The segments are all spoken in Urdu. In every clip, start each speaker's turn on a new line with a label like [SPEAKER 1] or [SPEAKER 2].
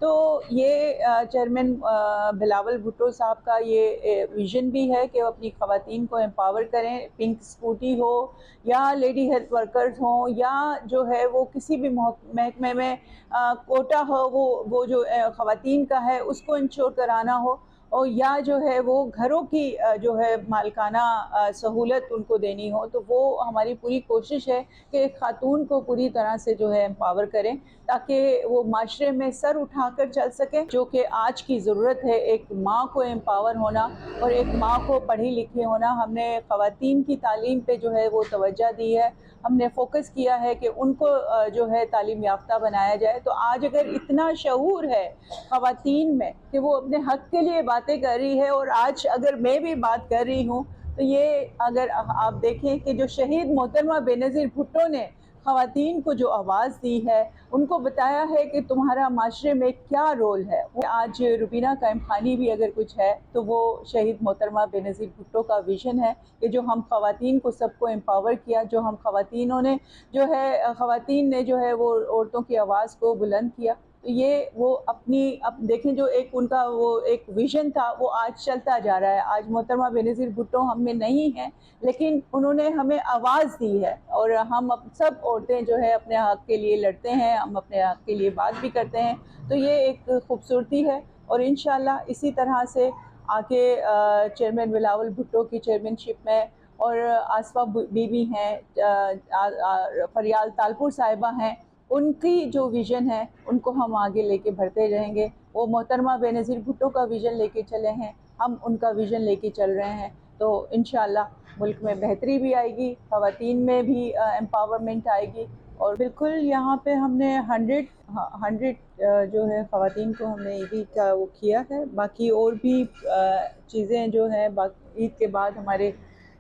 [SPEAKER 1] تو یہ چیئرمین بلاول بھٹو صاحب کا یہ ویژن بھی ہے کہ وہ اپنی خواتین کو امپاور کریں، پنک اسکوٹی ہو یا لیڈی ہیلتھ ورکرز ہوں یا جو ہے وہ کسی بھی محکمے میں کوٹا ہو، وہ جو خواتین کا ہے اس کو انشور کرانا ہو، اور یا جو ہے وہ گھروں کی جو ہے مالکانہ سہولت ان کو دینی ہو، تو وہ ہماری پوری کوشش ہے کہ ایک خاتون کو پوری طرح سے جو ہے امپاور کریں تاکہ وہ معاشرے میں سر اٹھا کر چل سکے، جو کہ آج کی ضرورت ہے، ایک ماں کو امپاور ہونا اور ایک ماں کو پڑھی لکھی ہونا۔ ہم نے خواتین کی تعلیم پہ جو ہے وہ توجہ دی ہے، ہم نے فوکس کیا ہے کہ ان کو جو ہے تعلیم یافتہ بنایا جائے۔ تو آج اگر اتنا شعور ہے خواتین میں کہ وہ اپنے حق کے لیے باتیں کر رہی ہے، اور آج اگر میں بھی بات کر رہی ہوں تو یہ اگر آپ دیکھیں کہ جو شہید محترمہ بے نظیر بھٹو نے خواتین کو جو آواز دی ہے، ان کو بتایا ہے کہ تمہارا معاشرے میں کیا رول ہے، وہ آج روبینہ قائم خانی بھی اگر کچھ ہے تو وہ شہید محترمہ بے نظیر بھٹو کا ویژن ہے کہ جو ہم خواتین کو سب کو امپاور کیا، جو ہم خواتین نے جو ہے وہ عورتوں کی آواز کو بلند کیا۔ تو یہ وہ اب دیکھیں جو ایک ان کا وہ ایک ویژن تھا وہ آج چلتا جا رہا ہے۔ آج محترمہ بے نظیر بھٹو ہم میں نہیں ہیں، لیکن انہوں نے ہمیں آواز دی ہے، اور ہم سب عورتیں جو ہے اپنے حق کے لیے لڑتے ہیں، ہم اپنے حق کے لیے بات بھی کرتے ہیں۔ تو یہ ایک خوبصورتی ہے، اور انشاءاللہ اسی طرح سے آگے چیئرمین بلاول بھٹو کی چیئرمین شپ میں، اور آصفہ بی بی ہیں، فریال تالپور صاحبہ ہیں، ان کی جو ویژن ہے ان کو ہم آگے لے کے بڑھتے رہیں گے۔ وہ محترمہ بے نظیر بھٹو کا ویژن لے کے چلے ہیں، ہم ان کا ویژن لے کے چل رہے ہیں، تو انشاءاللہ ملک میں بہتری بھی آئے گی، خواتین میں بھی امپاورمنٹ آئے گی۔ اور بالکل یہاں پہ ہم نے 100 جو ہے خواتین کو ہم نے عیدی کا وہ کیا ہے، باقی اور بھی چیزیں جو ہیں عید کے بعد ہمارے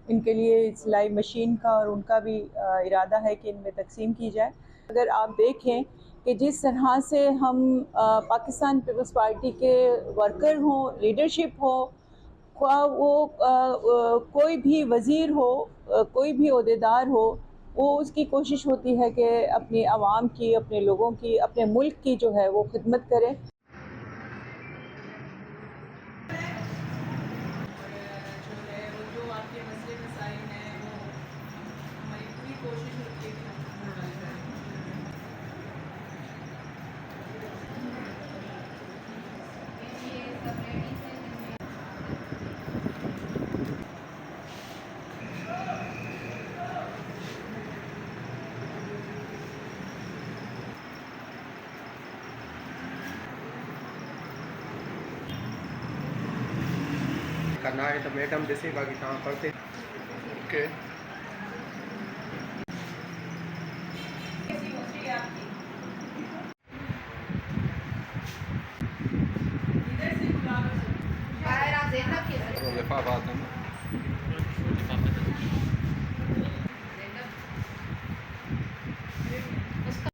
[SPEAKER 1] ان کے لیے سلائی مشین کا اور ان کا بھی ارادہ ہے کہ ان میں تقسیم کی جائے۔ اگر آپ دیکھیں کہ جس طرح سے ہم پاکستان پیپلز پارٹی کے ورکر ہوں، لیڈرشپ ہو، خواہ وہ کوئی بھی وزیر ہو، کوئی بھی عہدیدار ہو، وہ اس کی کوشش ہوتی ہے کہ اپنی عوام کی، اپنے لوگوں کی، اپنے ملک کی جو ہے وہ خدمت کرے۔ جو آپ کے مسئلے مسائل ہیں وہ ہماری پوری کوشش ہوتی ہے کہ ہم حل کریں۔
[SPEAKER 2] کرنا ہے تو میڈم جیسے باقی کام کرتے اوکے لفافات